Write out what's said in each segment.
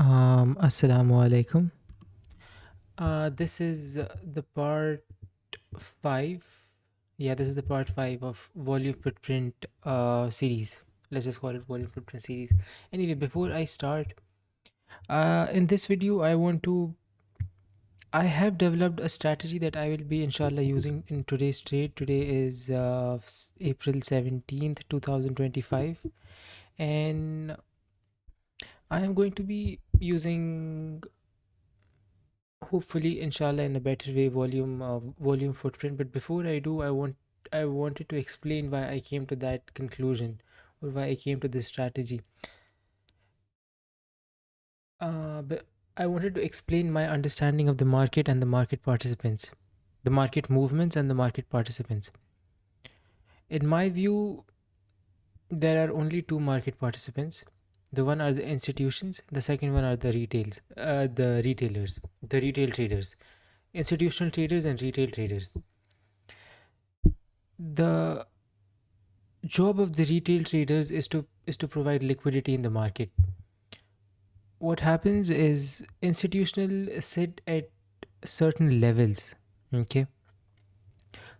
Assalamu alaikum. This is the part five. Yeah, this is the part five of volume footprint series. Let's just call it volume footprint series. Anyway, before I start, in this video, I have developed a strategy that I will be inshallah using in today's trade. Today is April 17th, 2025, and I am going to be using hopefully inshallah in a better way volume footprint. But before I do, I wanted to explain why I came to that conclusion, or why I came to this strategy. But I wanted to explain my understanding of the market and the market participants, the market movements and the market participants. In my view, there are only two market participants. The one are the institutions, the second one are the retailers, the retail traders, institutional traders and retail traders. The job of the retail traders is to provide liquidity in the market. What happens is institutional sit at certain levels. Okay,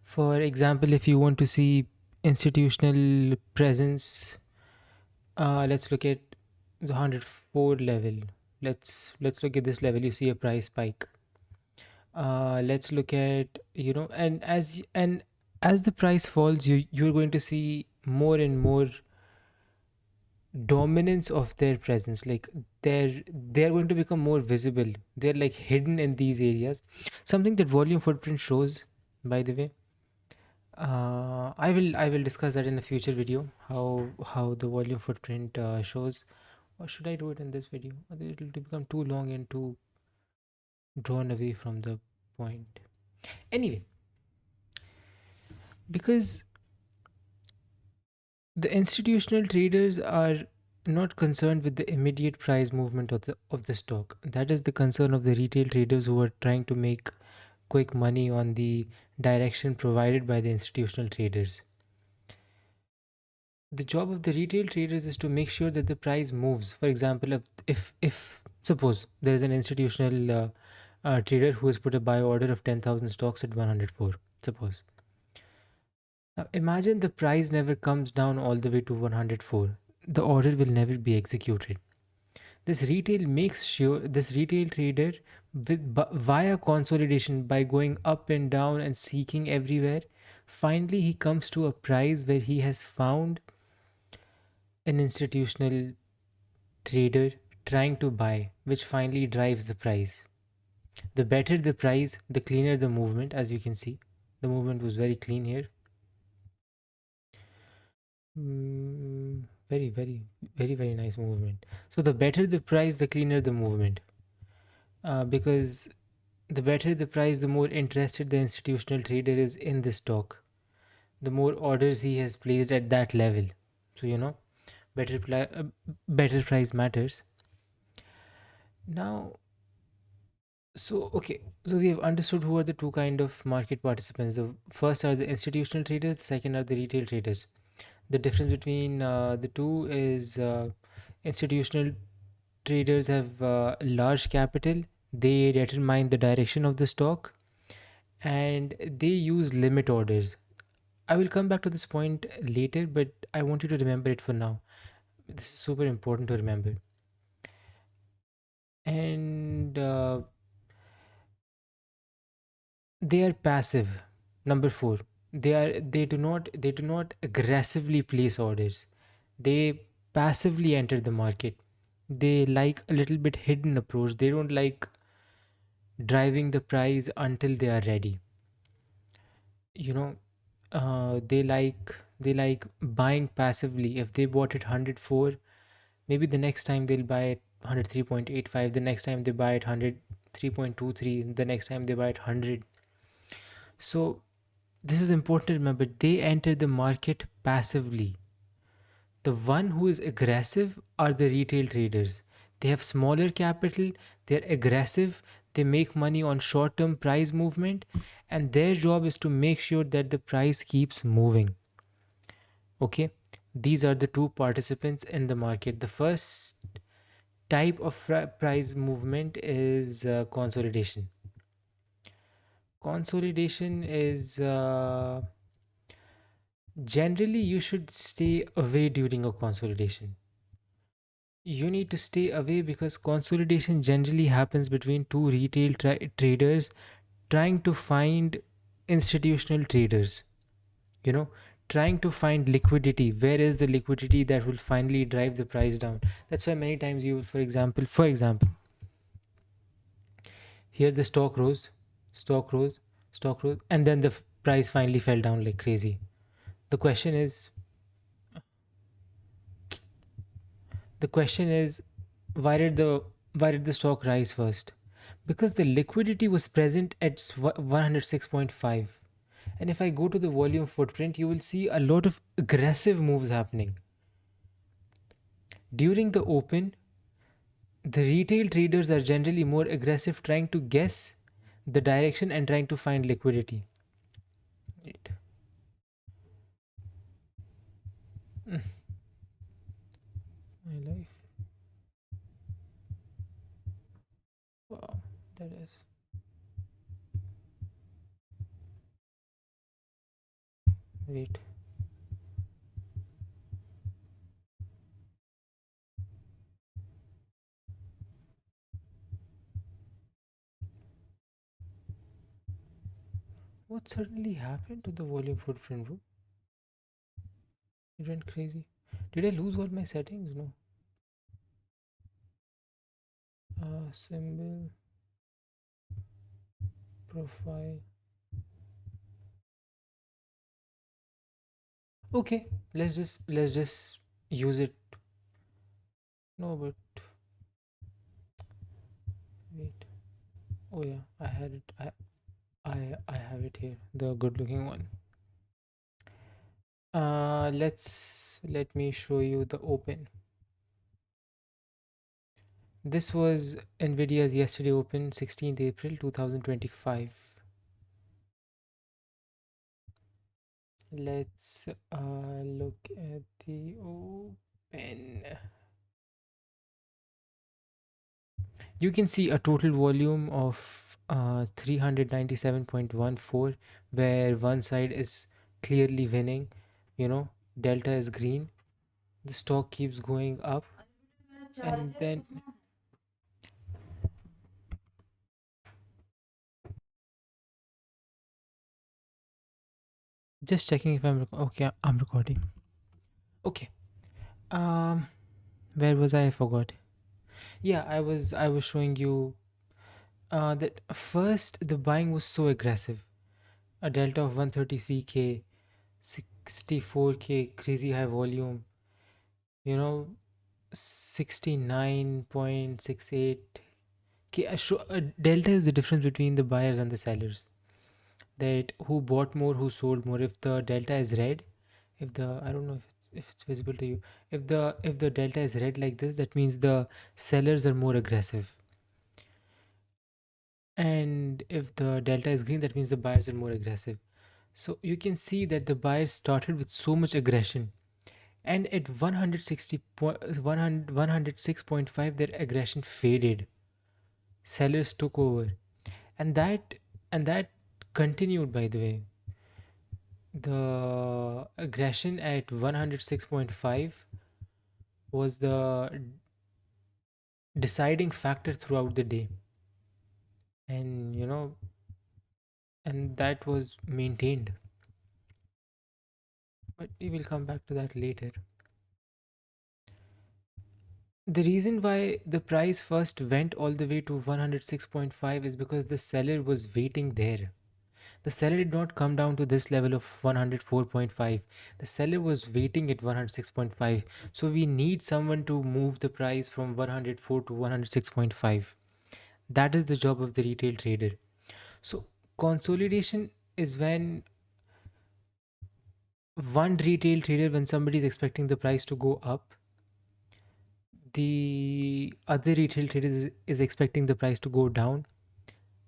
for example, if you want to see institutional presence, let's look at the 104 level. Let's look at this level. You see a price spike. Let's look at, and as the price falls, you're going to see more and more dominance of their presence. Like they're going to become more visible. They're like hidden in these areas, something that volume footprint shows, by the way. I will discuss that in a future video, how the volume footprint shows. Or should I do it in this video? It'll become too long and too drawn away from the point. Anyway, because the institutional traders are not concerned with the immediate price movement of the stock. That is the concern of the retail traders, who are trying to make quick money on the direction provided by the institutional traders. The job of the retail traders is to make sure that the price moves. For example, if suppose there is an institutional trader who has put a buy order of 10,000 stocks at 104, suppose. Now imagine the price never comes down all the way to 104. The order will never be executed. This retail trader, via consolidation, by going up and down and seeking everywhere, finally he comes to a price where he has found an institutional trader trying to buy, which finally drives the price. The better the price, the cleaner the movement. As you can see, the movement was very clean here. Very, very, very, very nice movement. So the better the price, the cleaner the movement. Because the better the price, the more interested the institutional trader is in the stock, the more orders he has placed at that level. So better price matters. Now, so we have understood who are the two kind of market participants. The first are the institutional traders. The second are the retail traders. The difference between the two is institutional traders have large capital. They determine the direction of the stock, and they use limit orders. I will come back to this point later, but I want you to remember it for now. This is super important to remember. And they are passive. Number four, they do not aggressively place orders. They passively enter the market. They like a little bit hidden approach. They don't like driving the price until they are ready. You know, they like buying passively. If they bought it 104, maybe the next time they'll buy it 103.85. The next time they buy it 103.23. The next time they buy it 100. So this is important to remember. They enter the market passively. The one who is aggressive are the retail traders. They have smaller capital, they're aggressive, they make money on short term price movement, and their job is to make sure that the price keeps moving. Okay, these are the two participants in the market. The first type of price movement is consolidation. Consolidation is generally you should stay away during a consolidation. You need to stay away because consolidation generally happens between two retail traders trying to find institutional traders, you know, trying to find liquidity. Where is the liquidity that will finally drive the price down? That's why many times you will, for example, here the stock rose, stock rose, and then the price finally fell down like crazy. The question is, the question is, why did the why did the stock rise first? Because the liquidity was present at 106.5. And if I go to the volume footprint, you will see a lot of aggressive moves happening. During the open, the retail traders are generally more aggressive, trying to guess the direction and trying to find liquidity. Right. Mm, my life. Wow, that is. Wait. What suddenly happened to the volume footprint, bro? It went crazy. Did I lose all my settings? No. Symbol, profile. Okay, let's just use it. No, but wait. Oh yeah, I had it. I have it here. The good looking one. Let me show you the open. This was Nvidia's yesterday open, 16th April 2025. Let's look at the open. You can see a total volume of 397.14, where one side is clearly winning, you know, delta is green, the stock keeps going up, and then just checking if okay, I'm recording. Okay. Um, where was I? I forgot. Yeah, I was showing you that first the buying was so aggressive, a delta of 133k, 64k, crazy high volume, you know, 69.68 k. Delta is the difference between the buyers and the sellers. That who bought more, who sold more. If the delta is red, if the I don't know if it's visible to you. If the delta is red like this, that means the sellers are more aggressive. And if the delta is green, that means the buyers are more aggressive. So you can see that the buyers started with so much aggression, and at 106.5 their aggression faded. Sellers took over, and that continued. By the way, the aggression at 106.5 was the deciding factor throughout the day, and and that was maintained. But we will come back to that later. The reason why the price first went all the way to 106.5 is because the seller was waiting there. The seller did not come down to this level of 104.5. The seller was waiting at 106.5. So we need someone to move the price from 104 to 106.5. That is the job of the retail trader. So consolidation is when one retail trader, when somebody is expecting the price to go up, the other retail trader is expecting the price to go down.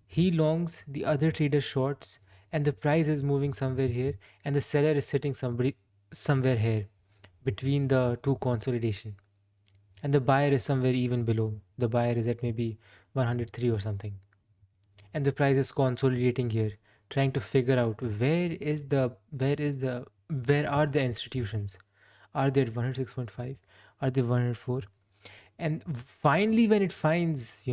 He longs, the other trader shorts, and the price is moving somewhere here, and the seller is sitting somewhere here between the two consolidation. and the buyer is somewhere even below. The buyer is at maybe 103 or something, and the price is consolidating here, trying to figure out where are the institutions. Are they at 106.5? Are they 104? And finally, when it finds,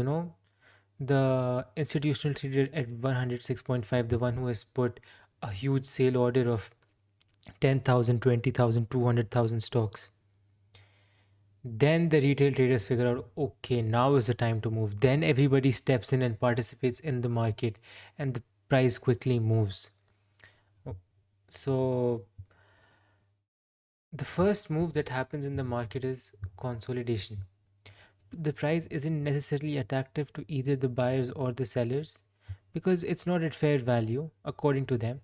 the institutional trader at 106.5, the one who has put a huge sale order of 10,000, 20,000, 200,000 stocks, then the retail traders figure out, okay, now is the time to move. Then everybody steps in and participates in the market, and the price quickly moves. O- So, the first move that happens in the market is consolidation. The price isn't necessarily attractive to either the buyers or the sellers because it's not at fair value according to them.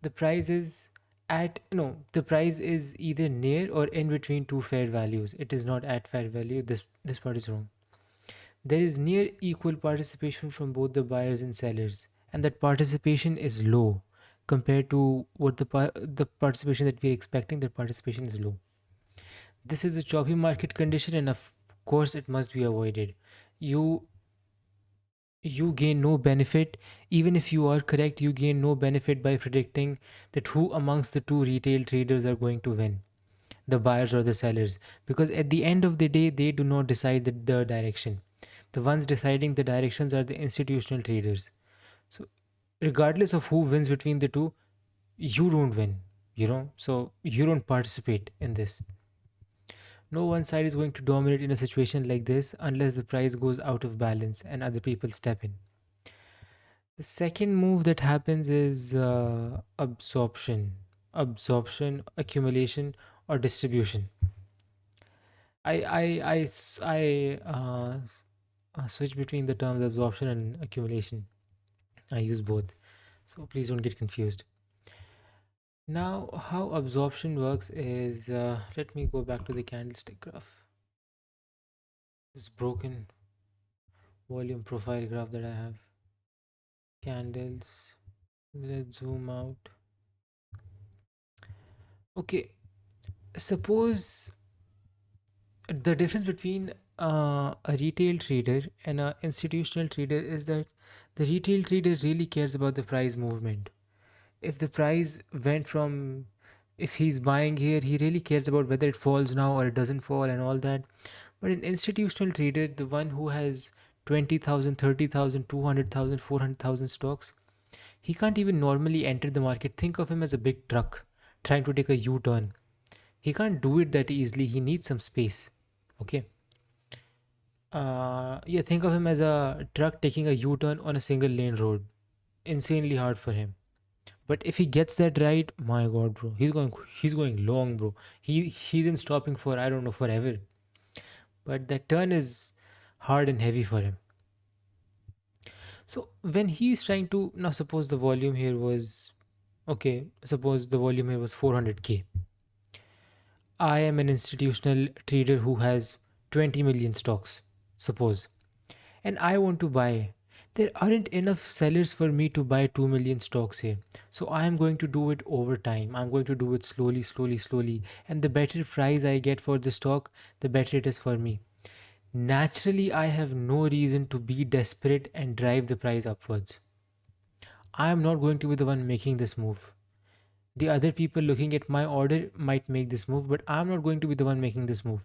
The price is at no the price is either near or in between two fair values. It is not at fair value. This part is wrong. There is near equal participation from both the buyers and sellers, and that participation is low compared to what the participation that we're expecting. That participation is low. This is a choppy market condition, and of course, it must be avoided. You you gain no benefit. Even if you are correct, you gain no benefit by predicting that who amongst the two retail traders are going to win, the buyers or the sellers, because at the end of the day they do not decide the direction. The ones deciding the directions are the institutional traders. So regardless of who wins between the two, you don't win, so you don't participate in this. No one side is going to dominate in a situation like this unless the price goes out of balance and other people step in. The second move that happens is absorption, accumulation, or distribution. I switch between the terms absorption and accumulation. I use both, so please don't get confused. Now, how absorption works is let me go back to the candlestick graph. This broken volume profile graph that I have. Candles. Let's zoom out. Okay, suppose the difference between a retail trader and an institutional trader is that the retail trader really cares about the price movement. If the price went from, if he's buying here, he really cares about whether it falls now or it doesn't fall and all that. But an institutional trader, the one who has 20,000, 30,000, 200,000, 400,000 stocks, he can't even normally enter the market. Think of him as a big truck trying to take a U turn. He can't do it that easily. He needs some space. Okay. Yeah, think of him as a truck taking a U turn on a single lane road. Insanely hard for him. But if he gets that right, my god, bro, he's going long, bro. He isn't stopping for, I don't know, forever. But that turn is hard and heavy for him. So when he's trying to, now suppose the volume here was, okay, suppose the volume here was 400k. I am an institutional trader who has 20 million stocks, suppose, and I want to buy. There aren't enough sellers for me to buy 2 million stocks here. So I am going to do it over time. I'm going to do it slowly, slowly, slowly. And the better price I get for the stock, the better it is for me. Naturally, I have no reason to be desperate and drive the price upwards. I am not going to be the one making this move. The other people looking at my order might make this move, but I'm not going to be the one making this move.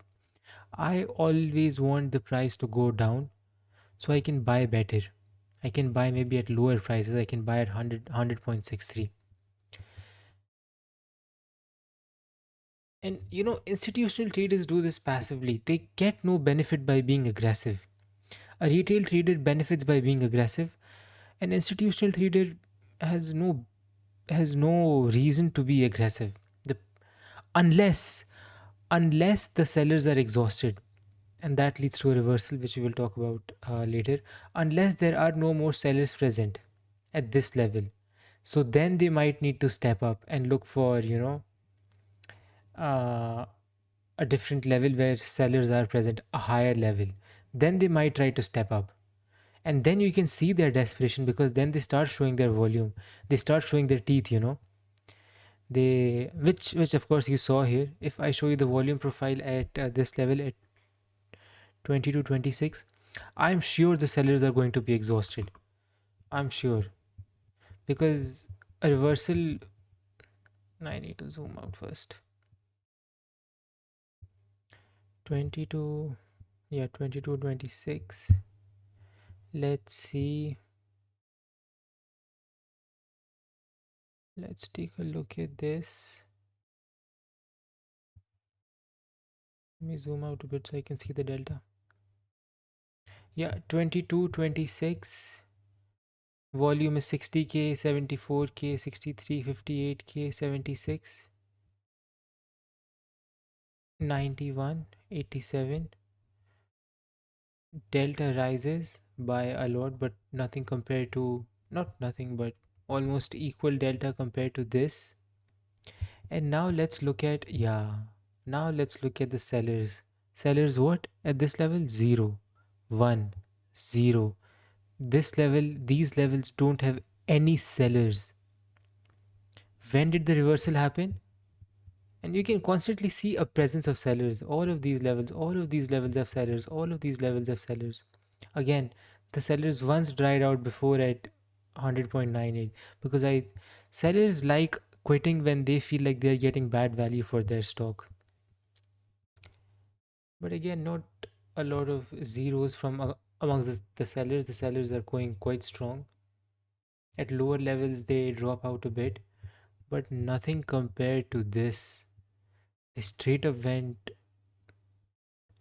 I always want the price to go down so I can buy better. I can buy maybe at lower prices. I can buy at 100.63. And institutional traders do this passively. They get no benefit by being aggressive. A retail trader benefits by being aggressive. An institutional trader has no reason to be aggressive. The unless unless the sellers are exhausted, and that leads to a reversal which we will talk about later. Unless there are no more sellers present at this level, so then they might need to step up and look for uh, a different level where sellers are present, a higher level. Then they might try to step up, and then you can see their desperation because then they start showing their volume, they start showing their teeth, they which of course you saw here. If I show you the volume profile at this level, 22, 26. I'm sure the sellers are going to be exhausted. I'm sure. Because a reversal, I need to zoom out first. 22, yeah, 22, 26. Let's see. Let's take a look at this. Let me zoom out a bit so I can see the delta. Yeah, 22, 26. Volume is 60K, 74K, 63, 58K, 76, 91, 87. Delta rises by a lot, but nothing compared to, not nothing, but almost equal delta compared to this. And now let's look at, yeah, now let's look at the sellers. Sellers what? At this level, 0, 1, 0. This level, these levels don't have any sellers. When did the reversal happen? And you can constantly see a presence of sellers. All of these levels have sellers, all of these levels have sellers. Again, the sellers once dried out before at 100.98 because I sellers like quitting when they feel like they're getting bad value for their stock. But again, not a lot of zeros from amongst the sellers. The sellers are going quite strong. At lower levels, they drop out a bit, but nothing compared to this. They straight up went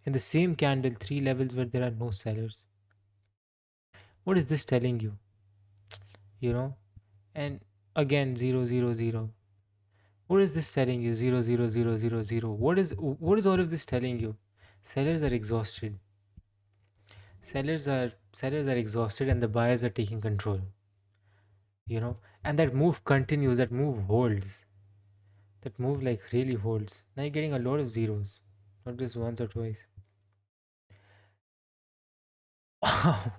in the same candle, three levels where there are no sellers. What is this telling you? You know? And again, 0, 0, 0. What is this telling you? 0, 0, 0, 0, 0. What is all of this telling you? Sellers are exhausted. Sellers are exhausted and the buyers are taking control. You know? And that move continues, that move holds. That move like really holds. Now you're getting a lot of zeros. Not just once or twice. Wow.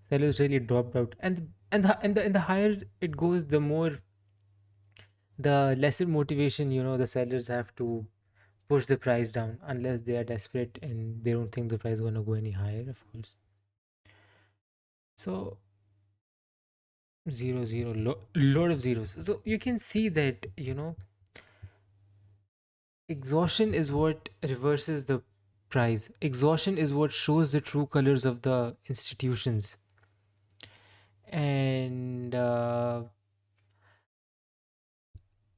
Sellers really dropped out. And the higher it goes, the lesser motivation, the sellers have to push the price down unless they are desperate and they don't think the price is going to go any higher, of course. So 0, 0, lot of zeros. So you can see that exhaustion is what reverses the price. Exhaustion is what shows the true colors of the institutions. And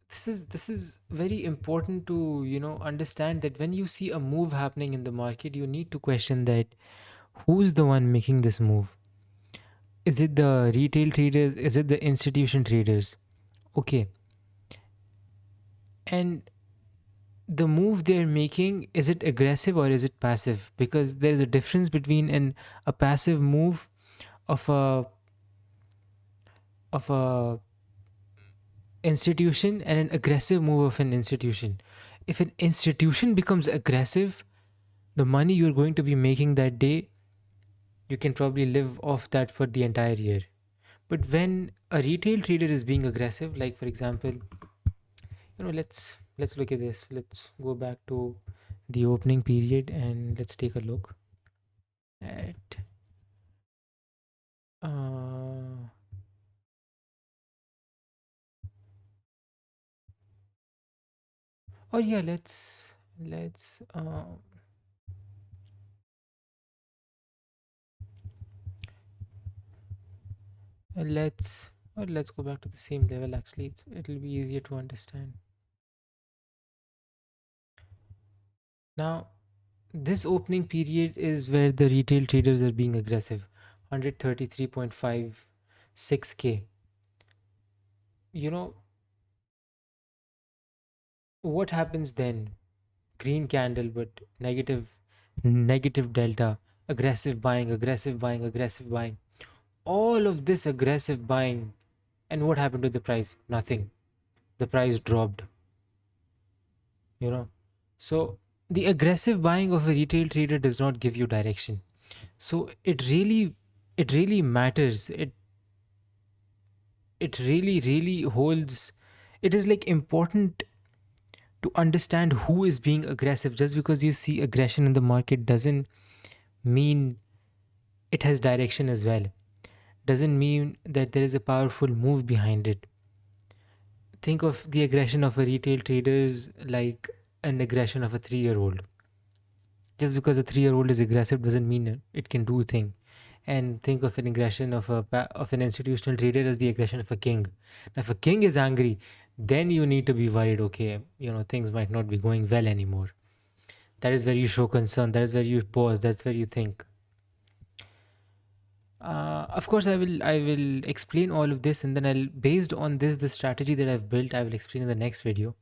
this is very important to understand that when you see a move happening in the market, you need to question that who's the one making this move. Is it the retail traders? Is it the institution traders? Okay. And the move they're making, is it aggressive or is it passive? Because there's a difference between a passive move of a institution and an aggressive move of an institution. If an institution becomes aggressive, the money you're going to be making that day, you can probably live off that for the entire year. But when a retail trader is being aggressive, like for example, let's look at this. Let's go back to the opening period and let's take a look at uh oh yeah, let's go back to the same level. Actually, it'll be easier to understand. Now, this opening period is where the retail traders are being aggressive. 133.56K. You know, what happens then? Green candle, but negative delta. Aggressive buying, aggressive buying, aggressive buying. All of this aggressive buying. And what happened to the price? Nothing. The price dropped, you know. So, the aggressive buying of a retail trader does not give you direction. So, it really matters. It really holds, it is like important to understand who is being aggressive. Just because you see aggression in the market doesn't mean it has direction as well. Doesn't mean that there is a powerful move behind it. Think of the aggression of a retail traders like an aggression of a 3-year-old. Just because a 3-year-old is aggressive doesn't mean it can do a thing. And think of an aggression of of an institutional trader as the aggression of a king. Now, if a king is angry, then you need to be worried. Okay, things might not be going well anymore. That is where you show concern. That is where you pause. That's where you think. Of course, I will explain all of this, and then I'll based on this the strategy that I've built. I will explain in the next video.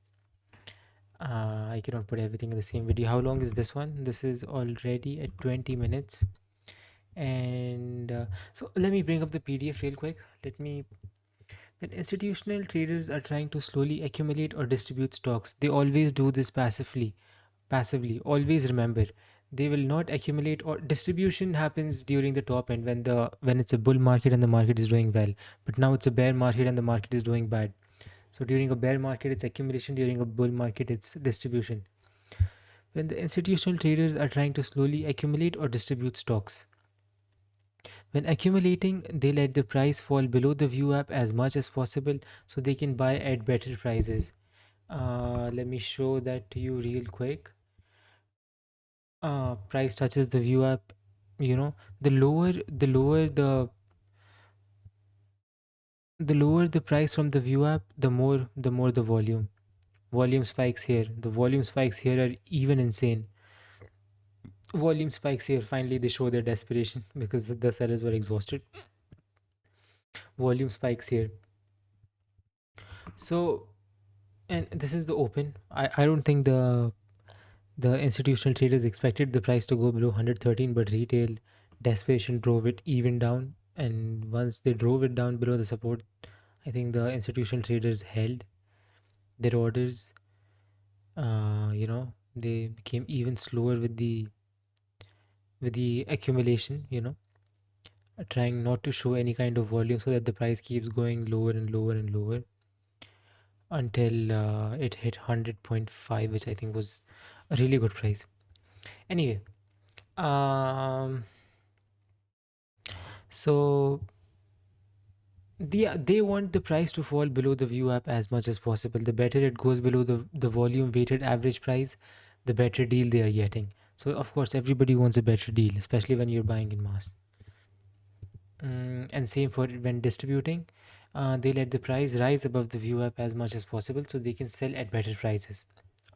I cannot put everything in the same video. How long is this one? This is already at 20 minutes. And so let me bring up the PDF real quick. When institutional traders are trying to slowly accumulate or distribute stocks, they always do this passively. Passively, always remember, they will not accumulate, or distribution happens during the top end when it's a bull market and the market is doing well. But now it's a bear market and the market is doing bad. So during a bear market, it's accumulation. During a bull market, it's distribution. When the institutional traders are trying to slowly accumulate or distribute stocks, when accumulating, they let the price fall below the view app as much as possible so they can buy at better prices. Let me show that to you real quick. Price touches the view app. The lower the price from the view app, the more the volume spikes here. The volume spikes here are even insane. Volume spikes here. Finally, they show their desperation because the sellers were exhausted. Volume spikes here. So, and this is the open. I don't think the institutional traders expected the price to go below 113, but retail desperation drove it even down. And once they drove it down below the support, I think the institutional traders held their orders. They became even slower with the accumulation. Trying not to show any kind of volume so that the price keeps going lower and lower and lower until it hit 100.5, which I think was a really good price. Anyway, um, so they want the price to fall below the view app as much as possible. The better it goes below the volume weighted average price, the better deal they are getting. So of course everybody wants a better deal, especially when you're buying in mass. And same for when distributing. They let the price rise above the view app as much as possible so they can sell at better prices.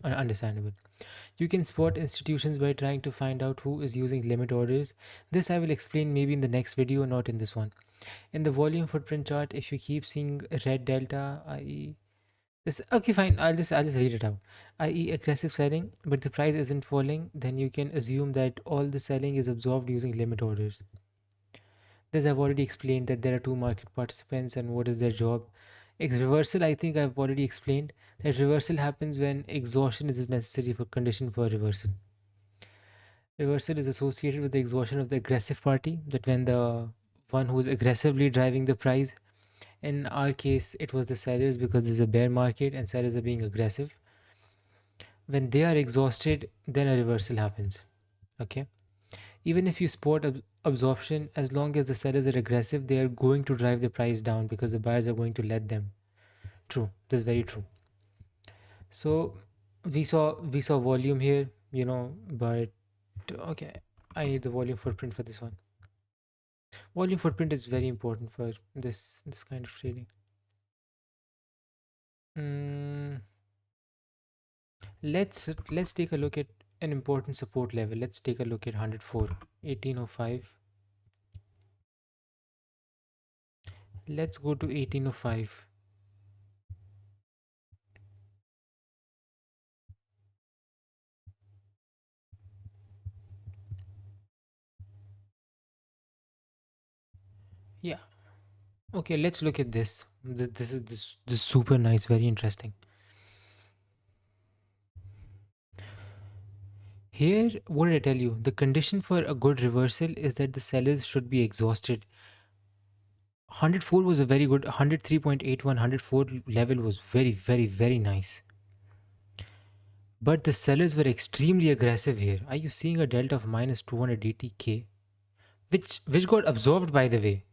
Understandable. You can spot institutions by trying to find out who is using limit orders. This I will explain maybe in the next video, not in this one. In the volume footprint chart, if you keep seeing a red delta, i.e. this, okay, fine, I'll just read it out. I.e. aggressive selling, but the price isn't falling, then you can assume that all the selling is absorbed using limit orders. This I've already explained that there are two market participants and what is their job. Reversal, I think I've already explained that reversal happens when exhaustion is necessary for condition for reversal. Reversal is associated with the exhaustion of the aggressive party, that when the one who is aggressively driving the price, in our case, it was the sellers because there's a bear market and sellers are being aggressive. When they are exhausted, then a reversal happens. Okay. Even if you spot absorption, as long as the sellers are aggressive, they are going to drive the price down because the buyers are going to let them. True. This is very true. So we saw volume here, but okay. I need the volume footprint for this one. Volume footprint is very important for this kind of trading. Mm, let's take a look at an important support level. Let's take a look at 104, 1805. Let's go to 1805. Yeah. Okay, let's look at this. This is super nice, very interesting. Here, what did I tell you? The condition for a good reversal is that the sellers should be exhausted. 104 was a very good 103.81, 104 level was very, very, very nice. But the sellers were extremely aggressive here. Are you seeing a delta of minus 280k, which got absorbed, by the way?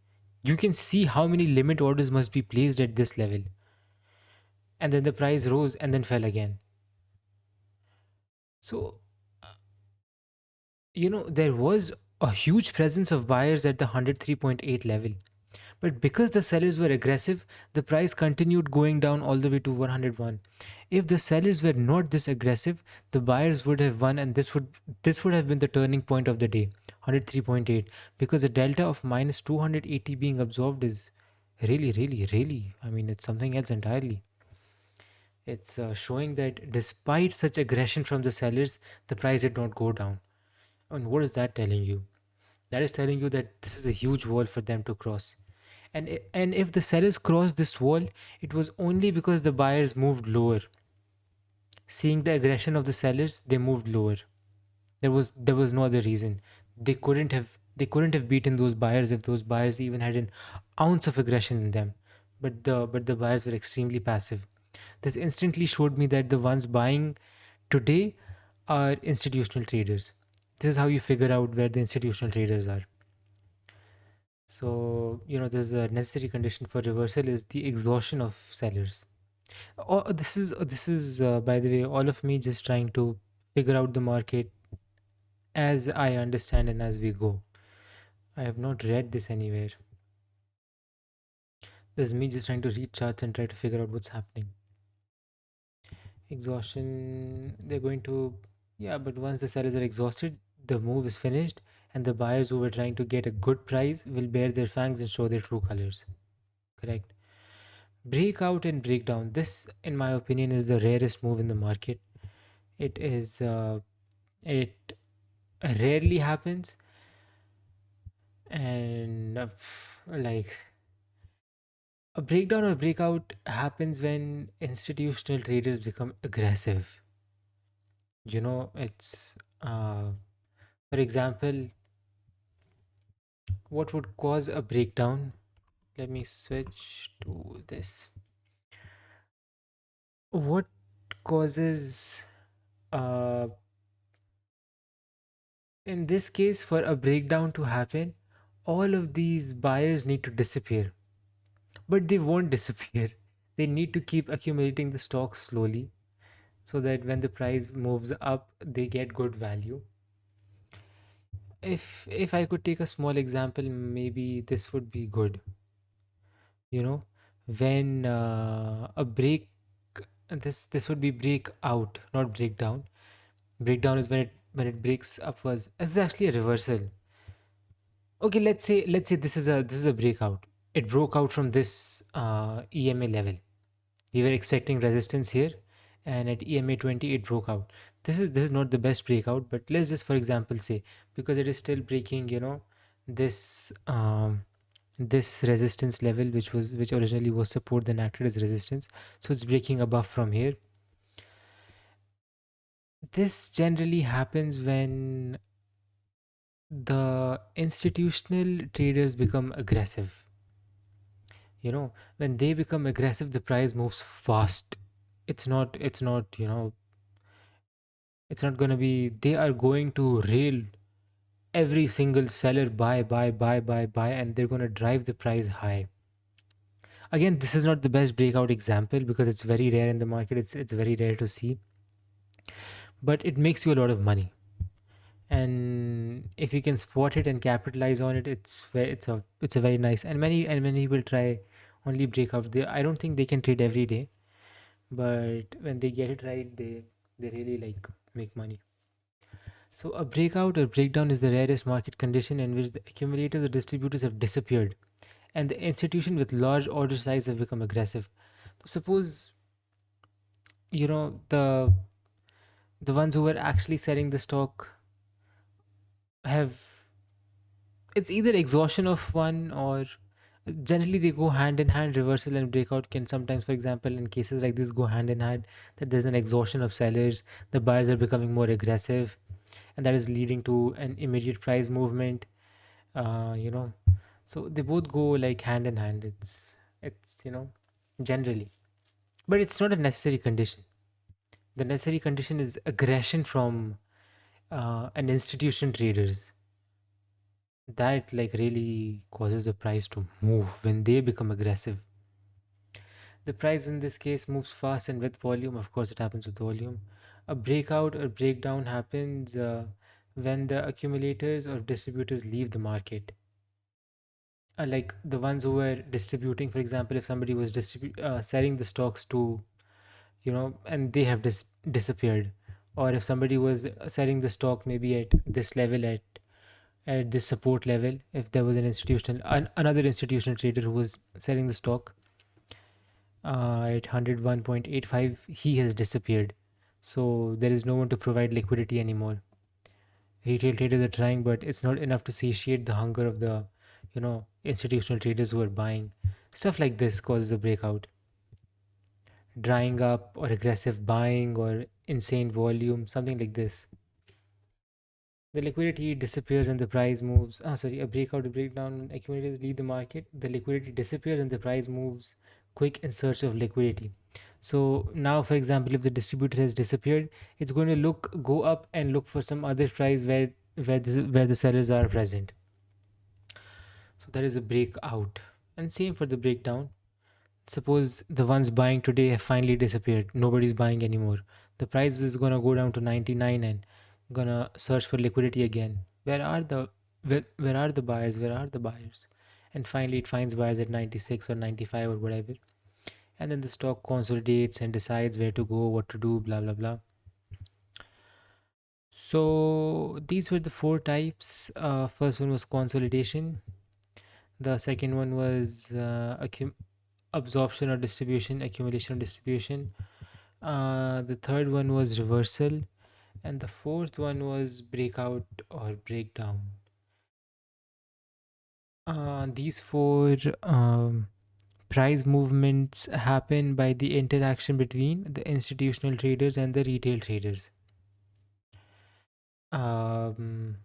You can see how many limit orders must be placed at this level, and then the price rose and then fell again. So there was a huge presence of buyers at the 103.8 level. But because the sellers were aggressive, the price continued going down all the way to 101. If the sellers were not this aggressive, the buyers would have won, and this would have been the turning point of the day, 103.8. Because a delta of minus 280 being absorbed is really, really, really. I mean, it's something else entirely. It's showing that despite such aggression from the sellers, the price did not go down. And what is that telling you? That is telling you that this is a huge wall for them to cross. And if the sellers crossed this wall, it was only because the buyers moved lower. Seeing the aggression of the sellers, they moved lower. There was no other reason. They couldn't have beaten those buyers if those buyers even had an ounce of aggression in them. But the buyers were extremely passive. This instantly showed me that the ones buying today are institutional traders. This is how you figure out where the institutional traders are. So, this is a necessary condition for reversal is the exhaustion of sellers. This is by the way, all of me just trying to figure out the market as I understand and as we go. I have not read this anywhere. This is me just trying to read charts and try to figure out what's happening. Exhaustion, they're going to, yeah, but once the sellers are exhausted, the move is finished, and the buyers who were trying to get a good price will bare their fangs and show their true colors. Correct. Breakout and breakdown. This, in my opinion, is the rarest move in the market. It is. It rarely happens, and like a breakdown or breakout happens when institutional traders become aggressive. It's for example, what would cause a breakdown? Let me switch to this. What causes uh in this case, for a breakdown to happen, all of these buyers need to disappear. But they won't disappear. They need to keep accumulating the stock slowly so that when the price moves up, they get good value. If I could take a small example, maybe this would be good. You know, when a break, this would be breakout, not breakdown. Breakdown is when it breaks upwards. This is actually a reversal. Okay, let's say this is a breakout. It broke out from this EMA level. We were expecting resistance here, and at EMA 20 it broke out. This is not the best breakout, but let's just for example say, because it is still breaking, this this resistance level, which originally was support, then acted as resistance. So it's breaking above from here. This generally happens when the institutional traders become aggressive. When they become aggressive, the price moves fast. It's not going to be, they are going to rail every single seller, buy, buy, buy, buy, buy, and they're going to drive the price high. Again, this is not the best breakout example because it's very rare in the market. It's very rare to see, but it makes you a lot of money. And if you can spot it and capitalize on it, it's a very nice, and many will try only breakout. I don't think they can trade every day, but when they get it right, they really like make money. So a breakout or breakdown is the rarest market condition in which the accumulators or distributors have disappeared and the institution with large order size have become aggressive. So suppose the ones who were actually selling the stock have, it's either exhaustion of one, or generally they go hand in hand. Reversal and breakout can sometimes, for example, in cases like this, go hand in hand, that there's an exhaustion of sellers, the buyers are becoming more aggressive, and that is leading to an immediate price movement. uh, you know so they both go like hand in hand. It's generally, but it's not a necessary condition. The necessary condition is aggression from an institution traders. That like really causes the price to move when they become aggressive. The price in this case moves fast and with volume. Of course, it happens with volume. A breakout or breakdown happens when the accumulators or distributors leave the market. Like the ones who were distributing, for example, if somebody was selling the stocks to, and they have disappeared, or if somebody was selling the stock maybe at this level, at this support level, if there was another institutional trader who was selling the stock at 101.85, he has disappeared. So there is no one to provide liquidity anymore. Retail traders are trying, but it's not enough to satiate the hunger of the, institutional traders who are buying. Stuff like this causes a breakout. Drying up or aggressive buying or insane volume, something like this. The liquidity disappears and the price moves. A breakout, a breakdown, accumulators leave the market. The liquidity disappears and the price moves quick in search of liquidity. So now, for example, if the distributor has disappeared, it's going to go up and look for some other price where the sellers are present. So that is a breakout. And same for the breakdown. Suppose the ones buying today have finally disappeared. Nobody's buying anymore. The price is gonna go down to 99 and gonna search for liquidity again. Where are the buyers? Where are the buyers? And finally it finds buyers at 96 or 95 or whatever. And then the stock consolidates and decides where to go, what to do, blah blah blah. So these were the four types. First one was consolidation. The second one was absorption or distribution, accumulation or distribution. The third one was reversal, and the fourth one was breakout or breakdown. These four price movements happen by the interaction between the institutional traders and the retail traders. Um,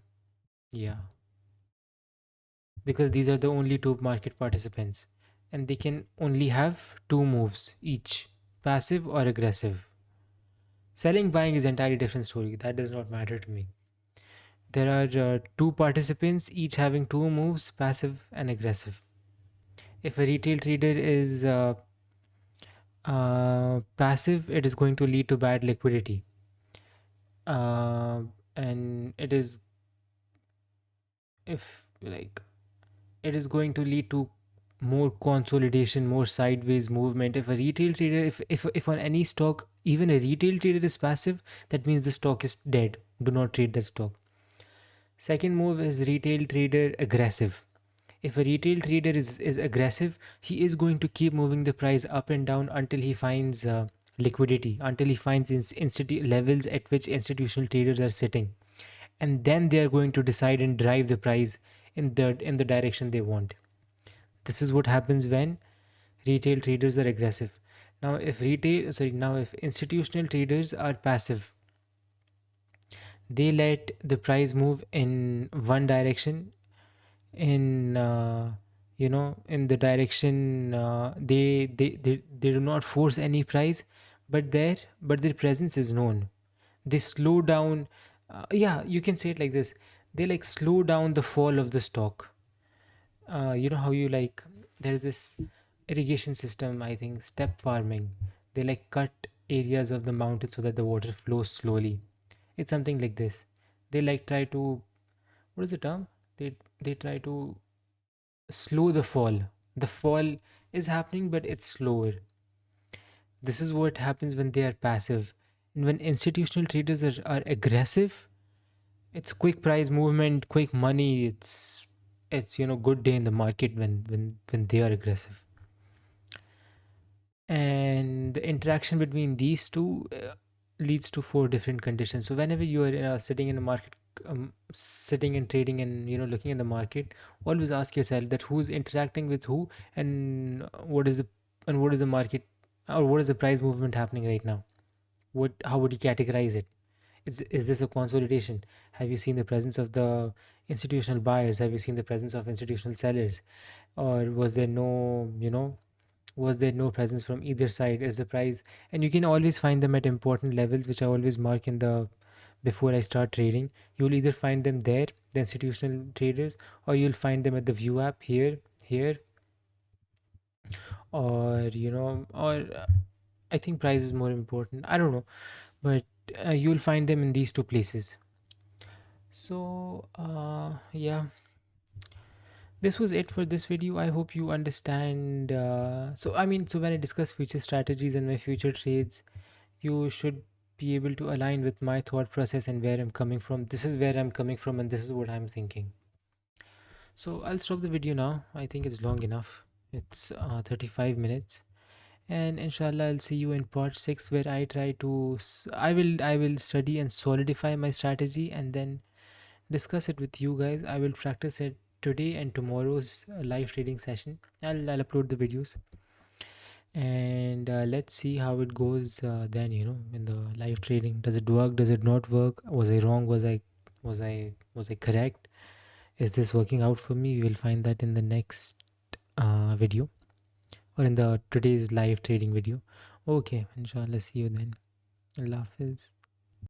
yeah, because these are the only two market participants, and they can only have two moves each, passive or aggressive. Selling buying is entirely different story. That does not matter to me. There are two participants, each having two moves, passive and aggressive. If a retail trader is passive, it is going to lead to bad liquidity. And it is, if like, it is going to lead to more consolidation, more sideways movement. If a retail trader, if on any stock, even a retail trader is passive, that means the stock is dead. Do not trade that stock. Second move is retail trader aggressive. If a retail trader is aggressive, he is going to keep moving the price up and down until he finds liquidity, until he finds levels at which institutional traders are sitting, and then they are going to decide and drive the price in the direction they want. This is what happens when retail traders are aggressive. Now if institutional traders are passive, they let the price move in one direction, in in the direction, they do not force any price, but their presence is known. They slow down. Yeah, you can say it like this. They like slow down the fall of the stock. You know how you like, there's this irrigation system, I think step farming. They like cut areas of the mountain so that the water flows slowly. It's something like this. They like try to, what is the term, they try to slow the fall. The fall is happening, but it's slower. This is what happens when they are passive. And when institutional traders are aggressive, it's quick price movement, quick money. It's good day in the market when they are aggressive. And the interaction between these two leads to four different conditions. So whenever you are sitting in a market, sitting and trading and looking at the market, always ask yourself that who's interacting with who, and what is the market, or what is the price movement happening right now. How would you categorize it? Is this a consolidation? Have you seen the presence of the institutional buyers? Have you seen the presence of institutional sellers? Or was there no Was there no presence from either side? Is the price, and you can always find them at important levels, which I always mark in the before I start trading. You'll either find them there, the institutional traders, or you'll find them at the view app here, or I think price is more important. I don't know, but you'll find them in these two places. So yeah, this was it for this video. I hope you understand. So when I discuss future strategies and my future trades, you should be able to align with my thought process and where I'm coming from. This is where I'm coming from, and this is what I'm thinking. So I'll stop the video now. I think it's long enough. It's 35 minutes, and inshallah I'll see you in part 6, where I try to I will study and solidify my strategy, and then discuss it with you guys. I will practice it today and tomorrow's live trading session. I'll upload the videos, and let's see how it goes then, in the live trading. Does it work? Does it not work? Was I wrong? Was I correct? Is this working out for me? We will find that in the next video, or in the today's live trading video. Okay, inshallah, see you then. Allah Hafiz.